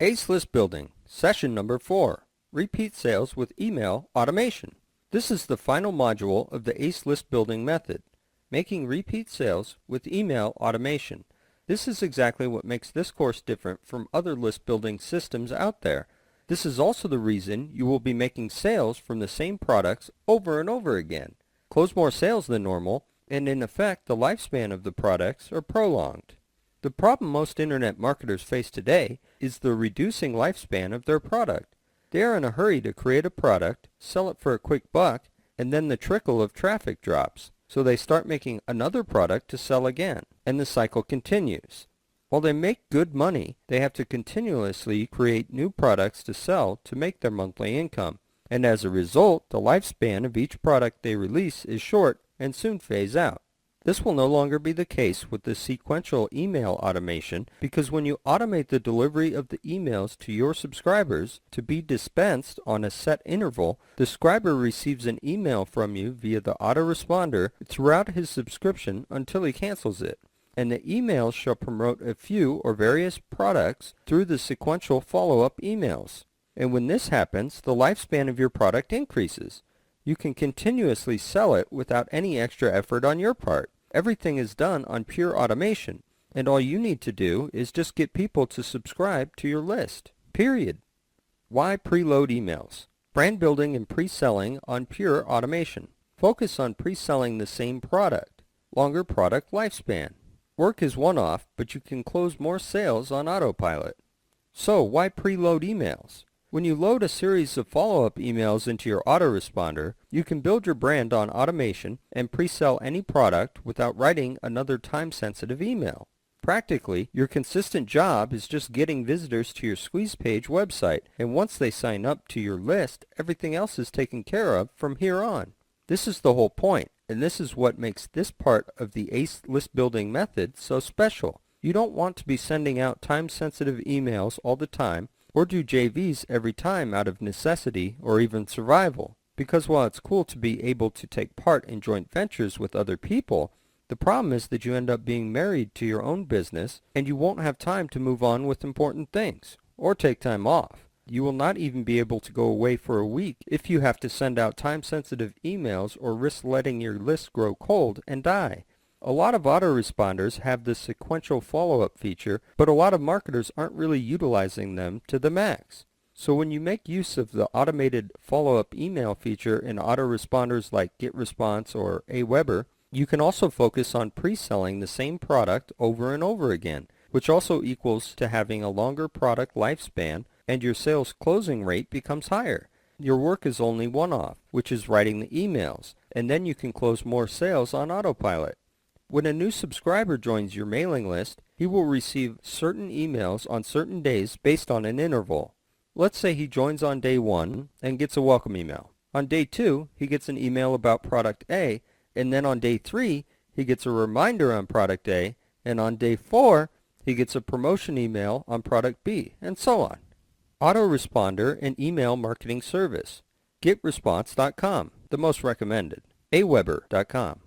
Ace List Building, Session Number 4, Repeat Sales with Email Automation. This is the final module of the Ace List Building method, making repeat sales with email automation. This is exactly what makes this course different from other list building systems out there. This is also the reason you will be making sales from the same products over and over again. Close more sales than normal, and in effect the lifespan of the products are prolonged. The problem most internet marketers face today is the reducing lifespan of their product. They are in a hurry to create a product, sell it for a quick buck, and then the trickle of traffic drops. So they start making another product to sell again, and the cycle continues. While they make good money, they have to continuously create new products to sell to make their monthly income. And as a result, the lifespan of each product they release is short and soon phase out. This will no longer be the case with the sequential email automation, because when you automate the delivery of the emails to your subscribers to be dispensed on a set interval, the subscriber receives an email from you via the autoresponder throughout his subscription until he cancels it. And the emails shall promote a few or various products through the sequential follow-up emails. And when this happens, the lifespan of your product increases. You can continuously sell it without any extra effort on your part. Everything is done on pure automation, and all you need to do is just get people to subscribe to your list. Period. Why preload emails? Brand building and pre-selling on pure automation. Focus on pre-selling the same product. Longer product lifespan. Work is one-off, but you can close more sales on autopilot. So why preload emails? When you load a series of follow-up emails into your autoresponder, you can build your brand on automation and pre-sell any product without writing another time-sensitive email. Practically, your consistent job is just getting visitors to your squeeze page website, and once they sign up to your list, everything else is taken care of from here on. This is the whole point, and this is what makes this part of the ACE list building method so special. You don't want to be sending out time-sensitive emails all the time, or do JVs every time out of necessity or even survival. Because while it's cool to be able to take part in joint ventures with other people, the problem is that you end up being married to your own business and you won't have time to move on with important things or take time off. You will not even be able to go away for a week if you have to send out time-sensitive emails or risk letting your list grow cold and die. A lot of autoresponders have this sequential follow-up feature, but a lot of marketers aren't really utilizing them to the max. So when you make use of the automated follow-up email feature in autoresponders like GetResponse or Aweber, you can also focus on pre-selling the same product over and over again, which also equals to having a longer product lifespan, and your sales closing rate becomes higher. Your work is only one-off, which is writing the emails, and then you can close more sales on autopilot. When a new subscriber joins your mailing list, he will receive certain emails on certain days based on an interval. Let's say he joins on day 1 and gets a welcome email. On day 2, he gets an email about product A, and then on day 3, he gets a reminder on product A, and on day 4, he gets a promotion email on product B, and so on. Autoresponder and email marketing service. GetResponse.com, the most recommended. Aweber.com.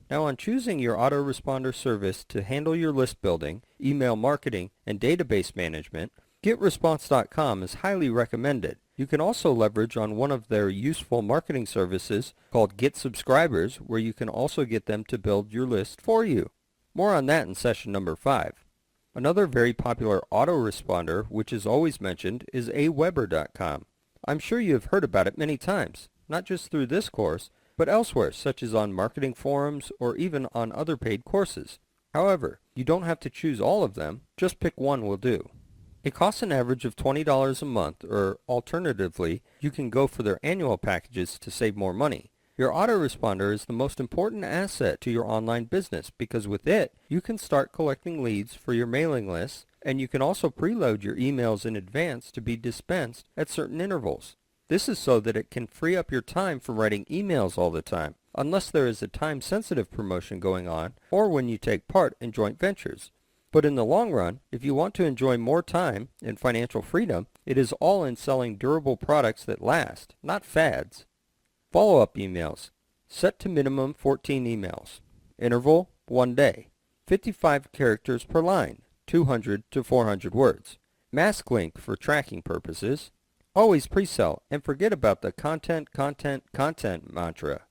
Now on choosing your autoresponder service to handle your list building, email marketing, and database management, GetResponse.com is highly recommended. You can also leverage on one of their useful marketing services called Get Subscribers, where you can also get them to build your list for you. More on that in session number 5. Another very popular autoresponder, which is always mentioned, is Aweber.com. I'm sure you have heard about it many times, not just through this course, but elsewhere, such as on marketing forums or even on other paid courses. However, you don't have to choose all of them, just pick one will do. It costs an average of $20 a month, or alternatively, you can go for their annual packages to save more money. Your autoresponder is the most important asset to your online business because with it, you can start collecting leads for your mailing lists, and you can also preload your emails in advance to be dispensed at certain intervals. This is so that it can free up your time from writing emails all the time, unless there is a time-sensitive promotion going on or when you take part in joint ventures. But in the long run, if you want to enjoy more time and financial freedom, it is all in selling durable products that last, not fads. Follow-up emails. Set to minimum 14 emails. Interval, 1 day. 55 characters per line, 200 to 400 words. Mask link for tracking purposes. Always pre-sell and forget about the content mantra.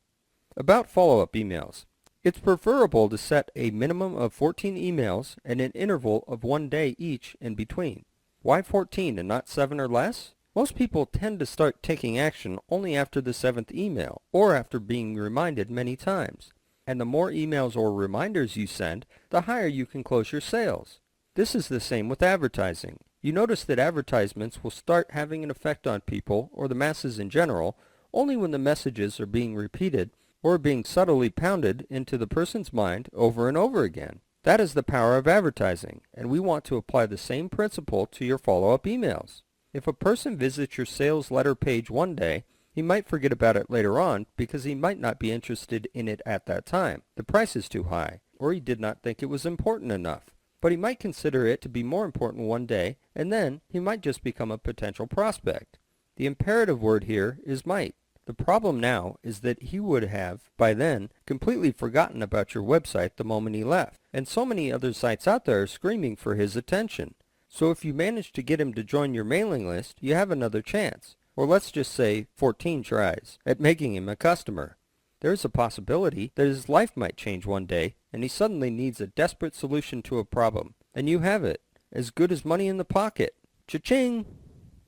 About follow-up emails. It's preferable to set a minimum of 14 emails and an interval of 1 day each in between. Why 14 and not 7 or less? Most people tend to start taking action only after the 7th email or after being reminded many times. And the more emails or reminders you send, the higher you can close your sales. This is the same with advertising. You notice that advertisements will start having an effect on people, or the masses in general, only when the messages are being repeated or being subtly pounded into the person's mind over and over again. That is the power of advertising, and we want to apply the same principle to your follow-up emails. If a person visits your sales letter page one day, he might forget about it later on because he might not be interested in it at that time. The price is too high, or he did not think it was important enough. But he might consider it to be more important one day, and then he might just become a potential prospect. The imperative word here is might. The problem now is that he would have, by then, completely forgotten about your website the moment he left, and so many other sites out there are screaming for his attention. So if you manage to get him to join your mailing list, you have another chance, or let's just say 14 tries, at making him a customer. There is a possibility that his life might change one day, and he suddenly needs a desperate solution to a problem. And you have it. As good as money in the pocket. Cha-ching!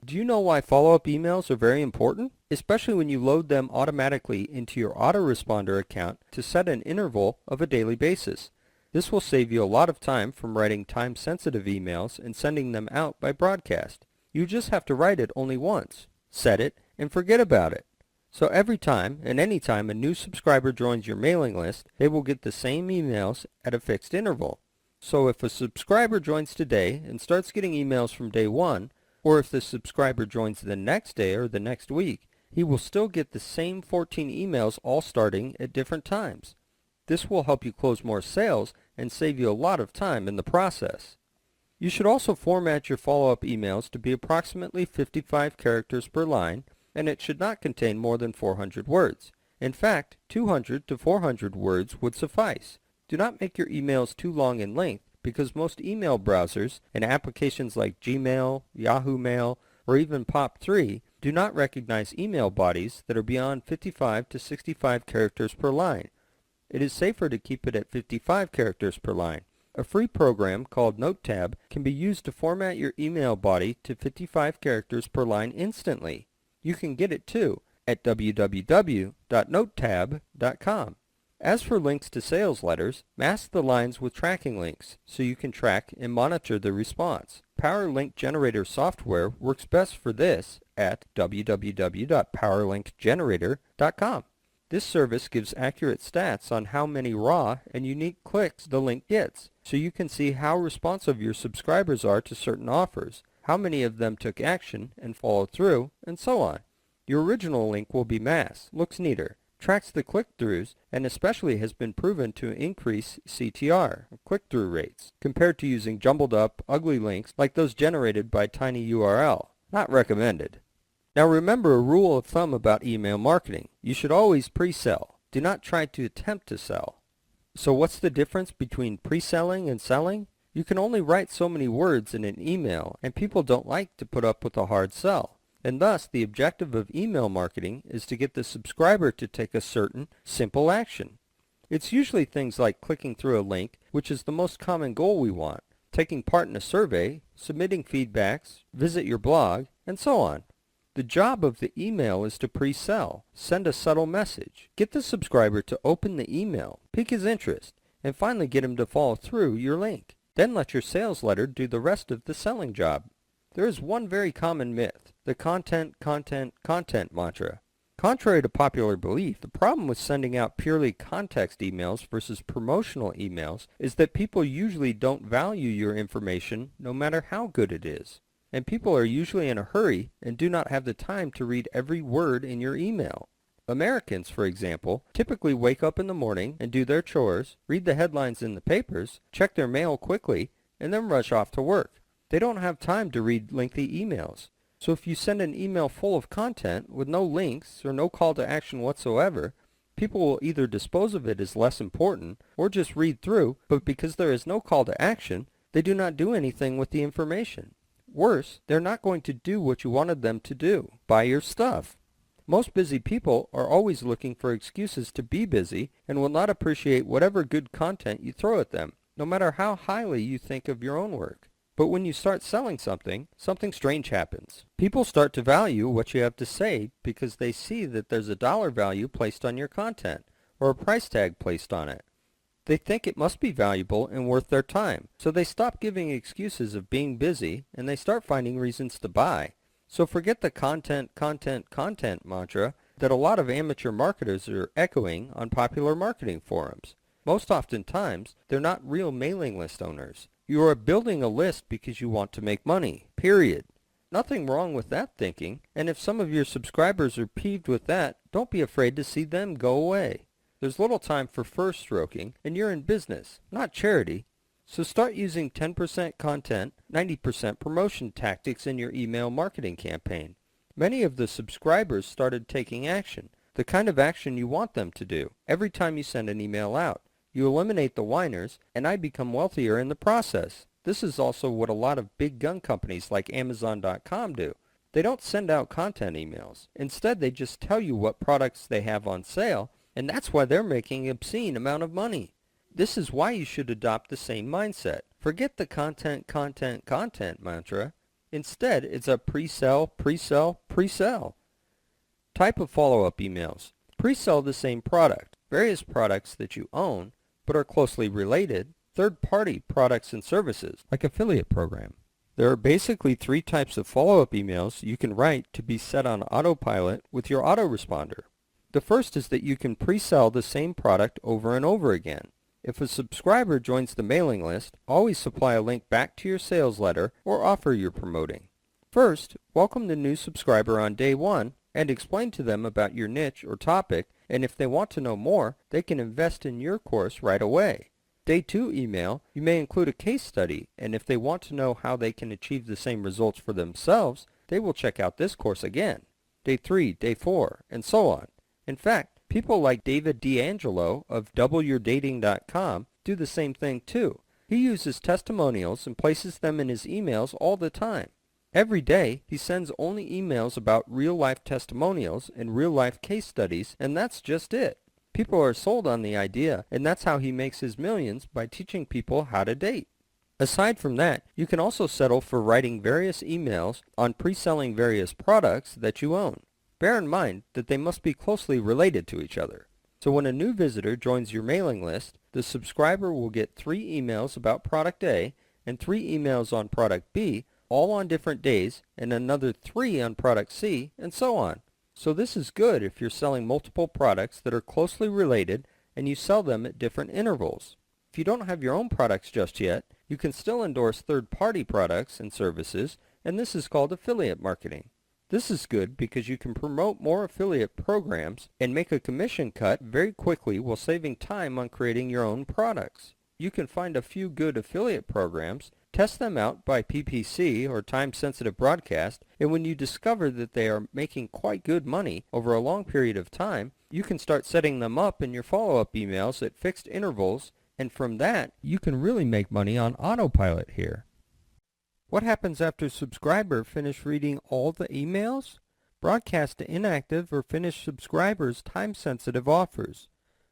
Do you know why follow-up emails are very important? Especially when you load them automatically into your autoresponder account to set an interval of a daily basis. This will save you a lot of time from writing time-sensitive emails and sending them out by broadcast. You just have to write it only once, set it, and forget about it. So every time and any time a new subscriber joins your mailing list, they will get the same emails at a fixed interval. So if a subscriber joins today and starts getting emails from day one, or if the subscriber joins the next day or the next week, he will still get the same 14 emails all starting at different times. This will help you close more sales and save you a lot of time in the process. You should also format your follow-up emails to be approximately 55 characters per line, and it should not contain more than 400 words. In fact, 200 to 400 words would suffice. Do not make your emails too long in length because most email browsers and applications like Gmail, Yahoo Mail, or even POP3 do not recognize email bodies that are beyond 55 to 65 characters per line. It is safer to keep it at 55 characters per line. A free program called NoteTab can be used to format your email body to 55 characters per line instantly. You can get it too at www.notetab.com. As for links to sales letters, mask the lines with tracking links so you can track and monitor the response. Power Link Generator software works best for this at www.powerlinkgenerator.com. This service gives accurate stats on how many raw and unique clicks the link gets, so you can see how responsive your subscribers are to certain offers, how many of them took action and followed through, and so on. Your original link will be masked, looks neater, tracks the click-throughs, and especially has been proven to increase CTR, click-through rates, compared to using jumbled up, ugly links like those generated by TinyURL. Not recommended. Now remember a rule of thumb about email marketing. You should always pre-sell. Do not try to attempt to sell. So what's the difference between pre-selling and selling? You can only write so many words in an email, and people don't like to put up with a hard sell. And thus, the objective of email marketing is to get the subscriber to take a certain, simple action. It's usually things like clicking through a link, which is the most common goal we want, taking part in a survey, submitting feedbacks, visit your blog, and so on. The job of the email is to pre-sell, send a subtle message, get the subscriber to open the email, pique his interest, and finally get him to follow through your link. Then let your sales letter do the rest of the selling job. There is one very common myth, the content mantra. Contrary to popular belief, the problem with sending out purely context emails versus promotional emails is that people usually don't value your information no matter how good it is. And people are usually in a hurry and do not have the time to read every word in your email. Americans, for example, typically wake up in the morning and do their chores, read the headlines in the papers, check their mail quickly, and then rush off to work. They don't have time to read lengthy emails. So if you send an email full of content with no links or no call to action whatsoever, people will either dispose of it as less important or just read through, but because there is no call to action, they do not do anything with the information. Worse, they're not going to do what you wanted them to do, buy your stuff. Most busy people are always looking for excuses to be busy and will not appreciate whatever good content you throw at them, no matter how highly you think of your own work. But when you start selling something, something strange happens. People start to value what you have to say because they see that there's a dollar value placed on your content or a price tag placed on it. They think it must be valuable and worth their time, so they stop giving excuses of being busy and they start finding reasons to buy. So forget the content mantra that a lot of amateur marketers are echoing on popular marketing forums. Most oftentimes, they're not real mailing list owners. You are building a list because you want to make money, period. Nothing wrong with that thinking, and if some of your subscribers are peeved with that, don't be afraid to see them go away. There's little time for first stroking, and you're in business, not charity. So start using 10% content, 90% promotion tactics in your email marketing campaign. Many of the subscribers started taking action, the kind of action you want them to do, every time you send an email out. You eliminate the whiners, and I become wealthier in the process. This is also what a lot of big gun companies like Amazon.com do. They don't send out content emails. Instead, they just tell you what products they have on sale, and that's why they're making an obscene amount of money. This is why you should adopt the same mindset. Forget the content mantra. Instead, it's a pre-sell, pre-sell, pre-sell. Type of follow-up emails. Pre-sell the same product, various products that you own, but are closely related, third-party products and services, like affiliate program. There are basically 3 types of follow-up emails you can write to be set on autopilot with your autoresponder. The first is that you can pre-sell the same product over and over again. If a subscriber joins the mailing list, always supply a link back to your sales letter or offer you're promoting. First, welcome the new subscriber on day 1 and explain to them about your niche or topic, and if they want to know more, they can invest in your course right away. Day 2 email, you may include a case study, and if they want to know how they can achieve the same results for themselves, they will check out this course again. Day 3, day 4, and so on. In fact, people like David D'Angelo of DoubleYourDating.com do the same thing too. He uses testimonials and places them in his emails all the time. Every day, he sends only emails about real-life testimonials and real-life case studies, and that's just it. People are sold on the idea, and that's how he makes his millions, by teaching people how to date. Aside from that, you can also settle for writing various emails on pre-selling various products that you own. Bear in mind that they must be closely related to each other. So when a new visitor joins your mailing list, the subscriber will get 3 emails about product A and 3 emails on product B, all on different days, and another 3 on product C, and so on. So this is good if you're selling multiple products that are closely related and you sell them at different intervals. If you don't have your own products just yet, you can still endorse third-party products and services, and this is called affiliate marketing. This is good because you can promote more affiliate programs and make a commission cut very quickly while saving time on creating your own products. You can find a few good affiliate programs, test them out by PPC or time-sensitive broadcast, and when you discover that they are making quite good money over a long period of time, you can start setting them up in your follow-up emails at fixed intervals, and from that, you can really make money on autopilot here. What happens after a subscriber finishes reading all the emails? Broadcast to inactive or finished subscribers time-sensitive offers.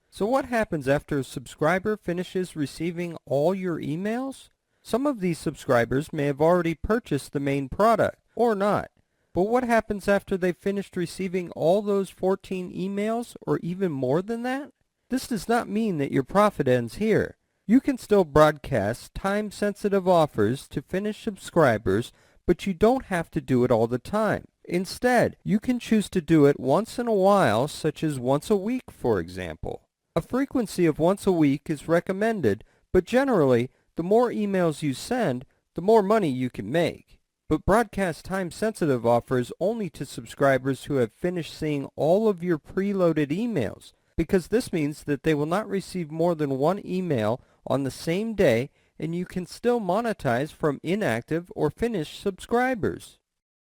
So what happens after a subscriber finishes receiving all your emails? Some of these subscribers may have already purchased the main product, or not. But what happens after they've finished receiving all those 14 emails, or even more than that? This does not mean that your profit ends here. You can still broadcast time-sensitive offers to finished subscribers, but you don't have to do it all the time. Instead, you can choose to do it once in a while, such as once a week, for example. A frequency of once a week is recommended, but generally, the more emails you send, the more money you can make. But broadcast time-sensitive offers only to subscribers who have finished seeing all of your preloaded emails, because this means that they will not receive more than 1 email on the same day, and you can still monetize from inactive or finished subscribers.